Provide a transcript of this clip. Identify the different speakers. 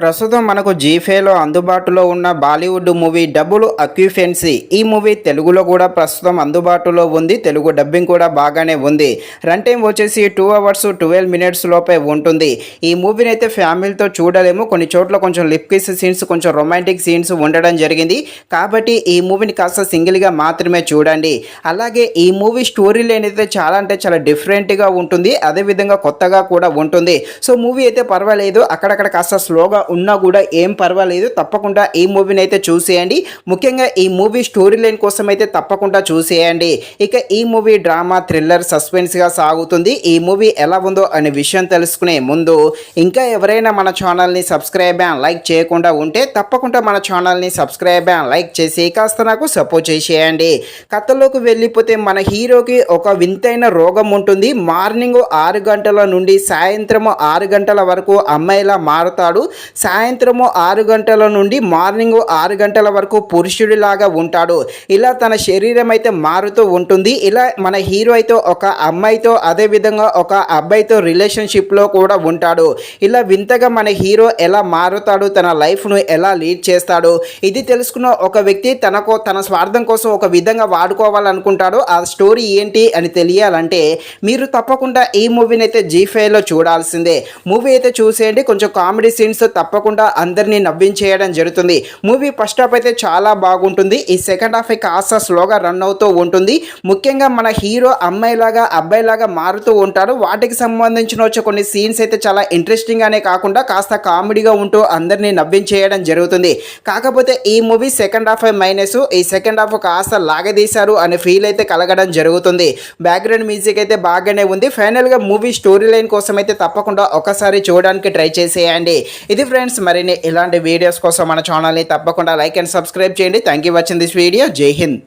Speaker 1: ప్రస్తుతం మనకు జీఫేలో అందుబాటులో ఉన్న బాలీవుడ్ మూవీ డబుల్ అక్యుపెన్సీ. ఈ మూవీ తెలుగులో కూడా ప్రస్తుతం అందుబాటులో ఉంది. తెలుగు డబ్బింగ్ కూడా బాగానే ఉంది. రన్ టైం వచ్చేసి 2 hours 12 minutes లోపే ఉంటుంది. ఈ మూవీని అయితే ఫ్యామిలీతో చూడలేము. కొన్ని చోట్ల కొంచెం లిప్ కిస్ సీన్స్, కొంచెం రొమాంటిక్ సీన్స్ ఉండడం జరిగింది. కాబట్టి ఈ మూవీని కాస్త సింగిల్గా మాత్రమే చూడండి. అలాగే ఈ మూవీ స్టోరీ లైన్ అయితే చాలా అంటే చాలా డిఫరెంట్గా ఉంటుంది. అదేవిధంగా కొత్తగా కూడా ఉంటుంది. సో మూవీ అయితే పర్వాలేదు, అక్కడక్కడ కాస్త స్లోగా ఉన్నా కూడా ఏం పర్వాలేదు. తప్పకుండా ఈ మూవీని అయితే చూసేయండి. ముఖ్యంగా ఈ మూవీ స్టోరీ లైన్ కోసం అయితే తప్పకుండా చూసేయండి. ఇక ఈ మూవీ డ్రామా, థ్రిల్లర్, సస్పెన్స్గా సాగుతుంది. ఈ మూవీ ఎలా ఉందో అనే విషయం తెలుసుకునే ముందు ఇంకా ఎవరైనా మన ఛానల్ని సబ్స్క్రైబ్ అండ్ లైక్ చేయకుండా ఉంటే తప్పకుండా మన ఛానల్ని సబ్స్క్రైబ్ అండ్ లైక్ చేసి కాస్త నాకు సపోర్ట్ చేసేయండి. కథలోకి వెళ్ళిపోతే మన హీరోకి ఒక వింతైన రోగం ఉంటుంది. మార్నింగ్ 6 గంటల నుండి సాయంత్రం 6 గంటల వరకు అమ్మాయిలా మారుతాడు. సాయంత్రము 6 గంటల నుండి మార్నింగ్ 6 గంటల వరకు పురుషుడిలాగా ఉంటాడు. ఇలా తన శరీరం అయితే మారుతూ ఉంటుంది. ఇలా మన హీరో అయితే ఒక అమ్మాయితో అదేవిధంగా ఒక అబ్బాయితో రిలేషన్షిప్లో కూడా ఉంటాడు. ఇలా వింతగా మన హీరో ఎలా మారుతాడు, తన లైఫ్ను ఎలా లీడ్ చేస్తాడు, ఇది తెలుసుకున్న ఒక వ్యక్తి తన స్వార్థం కోసం ఒక విధంగా వాడుకోవాలనుకుంటాడు. ఆ స్టోరీ ఏంటి అని తెలియాలంటే మీరు తప్పకుండా ఈ మూవీని అయితే జీ5లో చూడాల్సిందే. మూవీ అయితే చూసేయండి. కొంచెం కామెడీ సీన్స్ తప్పకుండా అందరినీ నవ్వించేయడం జరుగుతుంది. మూవీ ఫస్ట్ హాఫ్ అయితే చాలా బాగుంటుంది. ఈ సెకండ్ హాఫ్ కాస్త స్లోగా రన్ అవుతూ ఉంటుంది. ముఖ్యంగా మన హీరో అమ్మాయిలాగా అబ్బాయిలాగా మారుతూ ఉంటాడు. వాటికి సంబంధించిన కొన్ని సీన్స్ అయితే చాలా ఇంట్రెస్టింగ్గానే కాకుండా కాస్త కామెడీగా ఉంటూ అందరినీ నవ్వించేయడం జరుగుతుంది. కాకపోతే ఈ మూవీ సెకండ్ హాఫ్ మైనస్. ఈ సెకండ్ హాఫ్ కాస్త లాగదీశారు అనే ఫీల్ అయితే కలగడం జరుగుతుంది. బ్యాక్గ్రౌండ్ మ్యూజిక్ అయితే బాగానే ఉంది. ఫైనల్గా మూవీ స్టోరీ లైన్ కోసం అయితే తప్పకుండా ఒకసారి చూడడానికి ట్రై చేసేయండి. ఇది ఫ్రెండ్స్, మరిన్ని ఇలాంటి వీడియోస్ కోసం మన ఛానల్ని తప్పకుండా లైక్ అండ్ సబ్స్క్రైబ్ చేయండి. Thank you watching this video. జై హింద్.